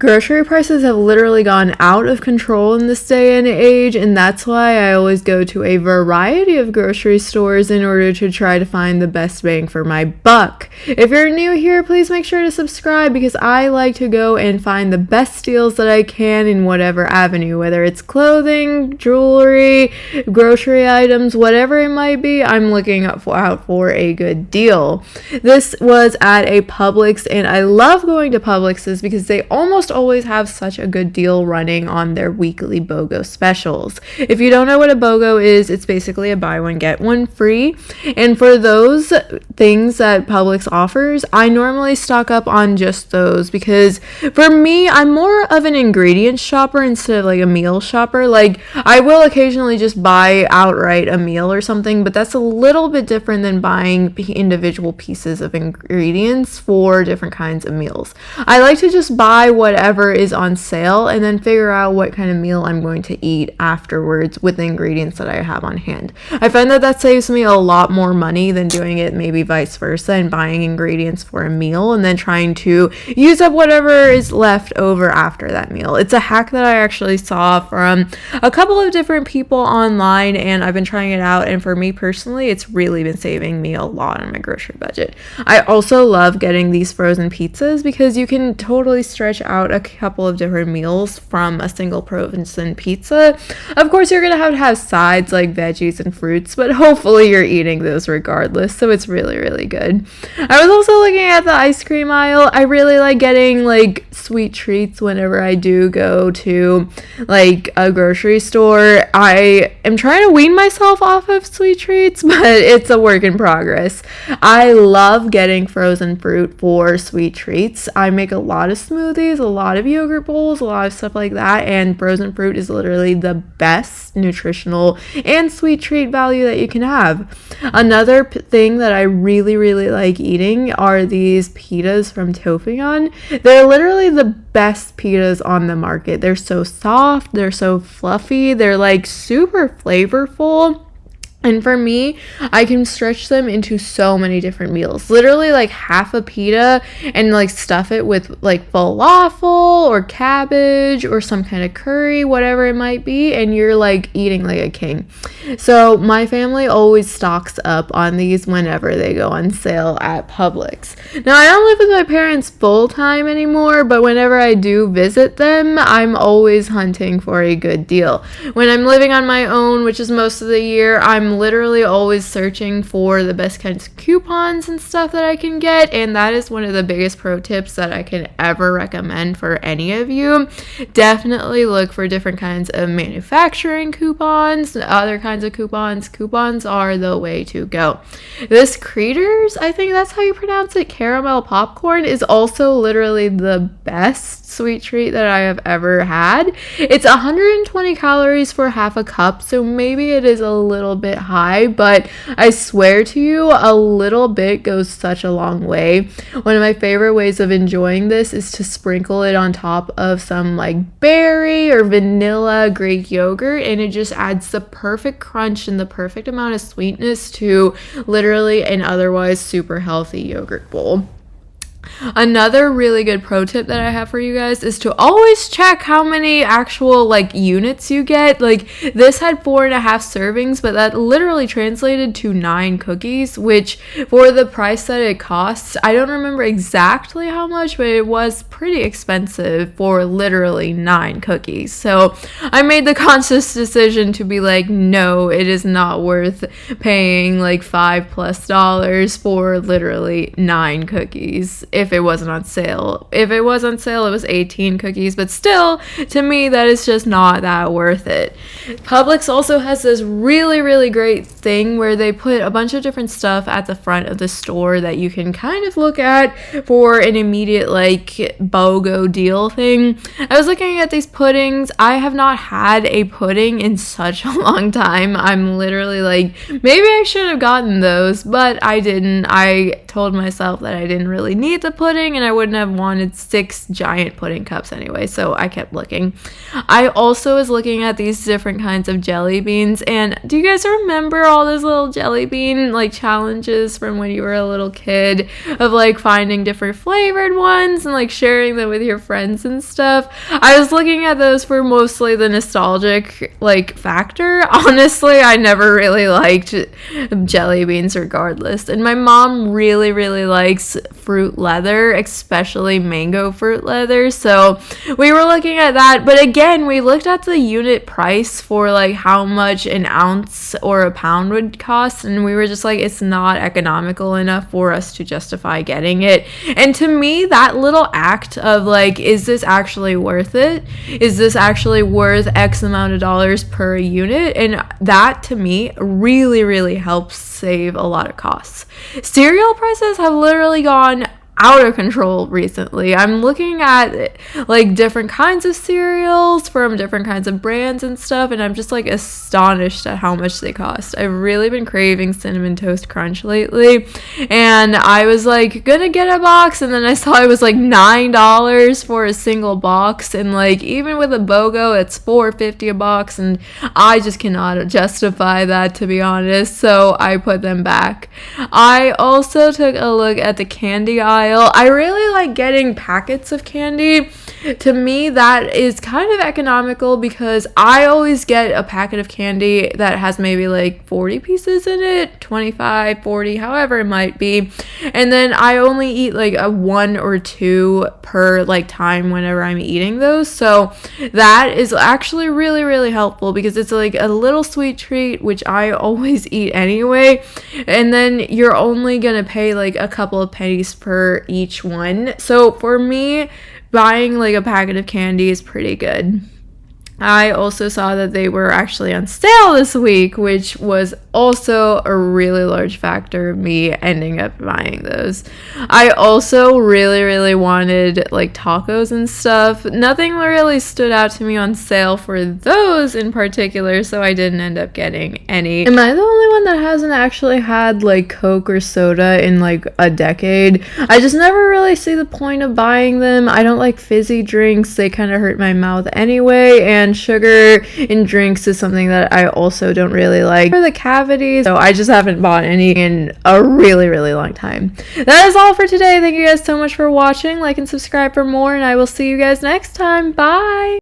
Grocery prices have literally gone out of control in this day and age, and that's why I always go to a variety of grocery stores in order to try to find the best bang for my buck. If you're new here, please make sure to subscribe because I like to go and find the best deals that I can in whatever avenue, whether it's clothing, jewelry, grocery items, whatever it might be. I'm looking out for a good deal. This was at a Publix, and I love going to Publix's because they almost always have such a good deal running on their weekly BOGO specials. If you don't know what a BOGO is, it's basically a buy one get one free. And for those things that Publix offers, I normally stock up on just those because for me, I'm more of an ingredients shopper instead of like a meal shopper. Like I will occasionally just buy outright a meal or something, but that's a little bit different than buying individual pieces of ingredients for different kinds of meals. I like to just buy whatever is on sale and then figure out what kind of meal I'm going to eat afterwards with the ingredients that I have on hand. I find that saves me a lot more money than doing it maybe vice versa and buying ingredients for a meal and then trying to use up whatever is left over after that meal. It's a hack that I actually saw from a couple of different people online, and I've been trying it out, and for me personally, it's really been saving me a lot on my grocery budget. I also love getting these frozen pizzas because you can totally stretch out a couple of different meals from a single frozen pizza. Of course, you're gonna have sides like veggies and fruits, but hopefully you're eating those regardless, so it's really, really good. I was also looking at the ice cream aisle. I really like getting like sweet treats whenever I do go to like a grocery store. I am trying to wean myself off of sweet treats, but it's a work in progress. I love getting frozen fruit for sweet treats. I make a lot of smoothies, a lot of yogurt bowls, a lot of stuff like that, and frozen fruit is literally the best nutritional and sweet treat value that you can have. Another thing that I really, really like eating are these pitas from Tofion. They're literally the best pitas on the market. They're so soft, they're so fluffy, they're like super flavorful. And for me, I can stretch them into so many different meals. Literally like half a pita and like stuff it with like falafel or cabbage or some kind of curry, whatever it might be, and you're like eating like a king. So my family always stocks up on these whenever they go on sale at Publix. Now I don't live with my parents full time anymore, but whenever I do visit them, I'm always hunting for a good deal. When I'm living on my own, which is most of the year, I'm literally always searching for the best kinds of coupons and stuff that I can get, and that is one of the biggest pro tips that I can ever recommend for any of you. Definitely look for different kinds of manufacturing coupons, other kinds of coupons. Coupons are the way to go. This Creators, I think that's how you pronounce it, caramel popcorn, is also literally the best sweet treat that I have ever had. It's 120 calories for half a cup, so maybe it is a little bit high, but I swear to you, a little bit goes such a long way. One of my favorite ways of enjoying this is to sprinkle it on top of some like berry or vanilla Greek yogurt, and it just adds the perfect crunch and the perfect amount of sweetness to literally an otherwise super healthy yogurt bowl. Another really good pro tip that I have for you guys is to always check how many actual like units you get. Like this had 4.5 servings, but that literally translated to 9 cookies, which for the price that it costs, I don't remember exactly how much, but it was pretty expensive for literally 9 cookies. So I made the conscious decision to be like, no, it is not worth paying like $5+ for literally 9 cookies if it wasn't on sale. If it was on sale, it was 18 cookies, but still, to me, that is just not that worth it. Publix also has this really, really great thing where they put a bunch of different stuff at the front of the store that you can kind of look at for an immediate like BOGO deal thing. I was looking at these puddings. I have not had a pudding in such a long time. I'm literally like, maybe I should have gotten those, but I didn't. I told myself that I didn't really need eat the pudding, and I wouldn't have wanted 6 giant pudding cups anyway, so I kept looking. I also was looking at these different kinds of jelly beans, and do you guys remember all those little jelly bean like challenges from when you were a little kid of like finding different flavored ones and like sharing them with your friends and stuff? I was looking at those for mostly the nostalgic like factor. Honestly, I never really liked jelly beans regardless, and my mom really likes fruit leather, especially mango fruit leather, so we were looking at that. But again, we looked at the unit price for like how much an ounce or a pound would cost, and we were just like, it's not economical enough for us to justify getting it. And to me, that little act of like, is this actually worth it? Is this actually worth X amount of dollars per unit? And that to me really helps save a lot of costs. Cereal prices have literally gone out of control recently. I'm looking at like different kinds of cereals from different kinds of brands and stuff, and I'm just like astonished at how much they cost. I've really been craving Cinnamon Toast Crunch lately, and I was like gonna get a box, and then I saw it was like $9 for a single box, and like even with a BOGO it's $4.50 a box, and I just cannot justify that, to be honest, so I put them back. I also took a look at the candy aisle. I really like getting packets of candy. To me, that is kind of economical because I always get a packet of candy that has maybe like 40 pieces in it, 25, 40, however it might be. And then I only eat like a 1 or 2 per like time whenever I'm eating those. So that is actually really helpful because it's like a little sweet treat, which I always eat anyway. And then you're only gonna pay like a couple of pennies per each one. So for me, buying like a packet of candy is pretty good. I also saw that they were actually on sale this week, which was also a really large factor of me ending up buying those. I also really wanted like tacos and stuff. Nothing really stood out to me on sale for those in particular, so I didn't end up getting any. Am I the only one that hasn't actually had like Coke or soda in like a decade? I just never really see the point of buying them. I don't like fizzy drinks. They kind of hurt my mouth anyway, and sugar in drinks is something that I also don't really like for the cavities, so I just haven't bought any in a really long time. That is all for today. Thank you guys so much for watching. Like and subscribe for more, and I will see you guys next time. Bye.